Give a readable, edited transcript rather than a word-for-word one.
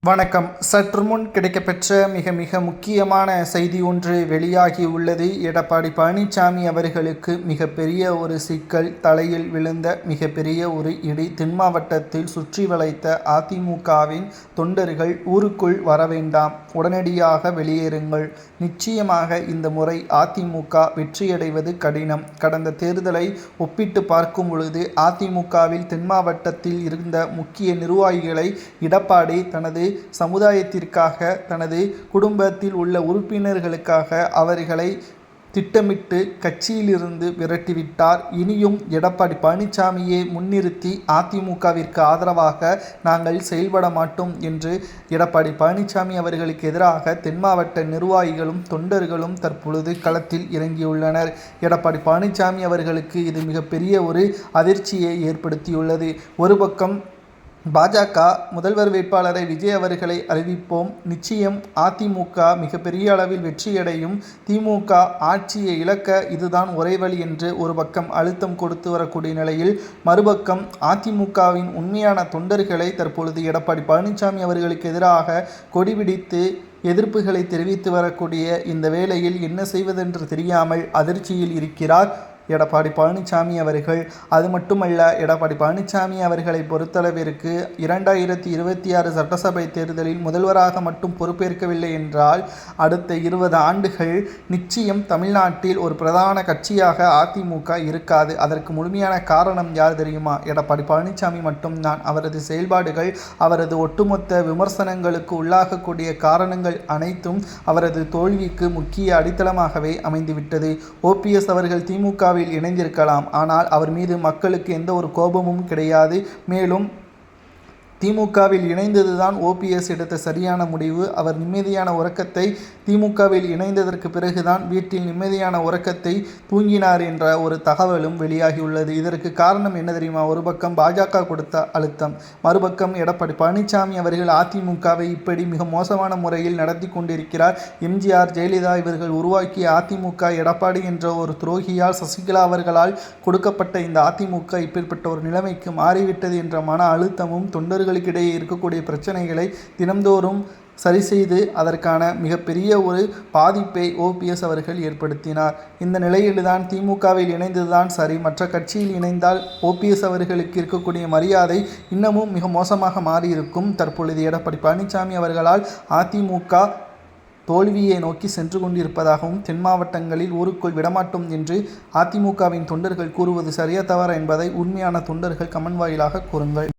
வணக்கம். சற்று முன் கிடைக்கப்பெற்ற மிக முக்கியமான செய்தி ஒன்று வெளியாகி உள்ளது. எடப்பாடி பழனிசாமி அவர்களுக்கு மிகப்பெரிய ஒரு சிக்கல் தலையில் விழுந்த மிகப்பெரிய ஒரு இடி. தென் மாவட்டத்தில் சுற்றி வளைத்த அதிமுகவின் தொண்டர்கள் ஊருக்குள் வர வேண்டாம், உடனடியாக வெளியேறுங்கள். நிச்சயமாக இந்த முறை அதிமுக வெற்றியடைவது கடினம். கடந்த தேர்தலை ஒப்பிட்டு பார்க்கும் பொழுது அதிமுகவில் தென் மாவட்டத்தில் இருந்த முக்கிய நிர்வாகிகளை எடப்பாடி தனது சமுதாயத்திற்காக, தனது குடும்பத்தில் உள்ள உறுப்பினர்களுக்காக அவர்களை திட்டமிட்டு கட்சியிலிருந்து விரட்டிவிட்டார். இனியும் எடப்பாடி பழனிசாமியை முன்னிறுத்தி அதிமுகவிற்கு ஆதரவாக நாங்கள் செயல்பட மாட்டோம் என்று எடப்பாடி பழனிசாமி அவர்களுக்கு எதிராக தென் மாவட்ட நிர்வாகிகளும் தொண்டர்களும் தற்பொழுது களத்தில் இறங்கியுள்ளனர். எடப்பாடி பழனிசாமி அவர்களுக்கு இது மிகப்பெரிய ஒரு அதிர்ச்சியை ஏற்படுத்தியுள்ளது. ஒரு பக்கம் பாஜக முதல்வர் வேட்பாளரை விஜய் அவர்களை அறிவிப்போம், நிச்சயம் அதிமுக மிகப்பெரிய அளவில் வெற்றியடையும், திமுக ஆட்சியை இழக்க இதுதான் ஒரே வழி என்று ஒரு பக்கம் அழுத்தம் கொடுத்து வரக்கூடிய நிலையில், மறுபக்கம் அதிமுகவின் உண்மையான தொண்டர்களை தற்பொழுது எடப்பாடி பழனிசாமி அவர்களுக்கு எதிராக கொடிபிடித்து எதிர்ப்புகளை தெரிவித்து வரக்கூடிய இந்த வேளையில் என்ன செய்வதென்று தெரியாமல் அதிர்ச்சியில் இருக்கிறார் எடப்பாடி பழனிசாமி அவர்கள். அது மட்டுமல்ல, எடப்பாடி பழனிசாமி அவர்களை பொறுத்தளவிற்கு 2026 சட்டசபை தேர்தலில் முதல்வராக மட்டும் பொறுப்பேற்கவில்லை என்றால் அடுத்த 20 ஆண்டுகள் நிச்சயம் தமிழ்நாட்டில் ஒரு பிரதான கட்சியாக அதிமுக இருக்காது. அதற்கு முழுமையான காரணம் யார் தெரியுமா? எடப்பாடி பழனிசாமி மட்டும்தான். அவரது செயல்பாடுகள், அவரது ஒட்டுமொத்த விமர்சனங்களுக்கு உள்ளாகக்கூடிய காரணங்கள் அனைத்தும் அவரது தோல்விக்கு முக்கிய அடித்தளமாகவே அமைந்துவிட்டது. OPS அவர்கள் திமுக இணைந்திருக்கலாம், ஆனால் அவர் மீது மக்களுக்கு எந்த ஒரு கோபமும் கிடையாது. மேலும் திமுகவில் இணைந்ததுதான் OPS எடுத்த சரியான முடிவு. அவர் நிம்மதியான உறக்கத்தை திமுகவில் இணைந்ததற்கு பிறகுதான் வீட்டில் நிம்மதியான உறக்கத்தை தூங்கினார் என்ற ஒரு தகவலும் வெளியாகியுள்ளது. இதற்கு காரணம் என்ன தெரியுமா? ஒரு பக்கம் பாஜக கொடுத்த அழுத்தம், மறுபக்கம் எடப்பாடி பழனிசாமி அவர்கள் அதிமுகவை இப்படி மிக மோசமான முறையில் நடத்தி கொண்டிருக்கிறார். எம்ஜிஆர், ஜெயலலிதா இவர்கள் உருவாக்கிய அதிமுக எடப்பாடி என்ற ஒரு துரோகியால், சசிகலா அவர்களால் கொடுக்கப்பட்ட இந்த அதிமுக இப்படிப்பட்ட ஒரு நிலைமைக்கு மாறிவிட்டது என்ற மன அழுத்தமும், தொண்டர்களுக்கிடையே இருக்கக்கூடிய பிரச்சனைகளை தினம்தோறும் சரி செய்து அதற்கான மிகப்பெரிய ஒரு பாதிப்பை OPS அவர்கள் ஏற்படுத்தினார். இந்த நிலையில்தான் திமுகவில் இணைந்ததுதான் சரி, மற்ற கட்சியில் இணைந்தால் OPS அவர்களுக்கு இருக்கக்கூடிய மரியாதை இன்னமும் மிக மோசமாக மாறியிருக்கும். தற்பொழுது எடப்பாடி பழனிசாமி அவர்களால் அதிமுக தோல்வியை நோக்கி சென்று கொண்டிருப்பதாகவும், தென் மாவட்டங்களில் ஊருக்குள் விடமாட்டோம் என்று அதிமுகவின் தொண்டர்கள் கூறுவது சரியா தவறா என்பதை உண்மையான தொண்டர்கள் கமெண்ட் வாயிலாக கூறுங்கள்.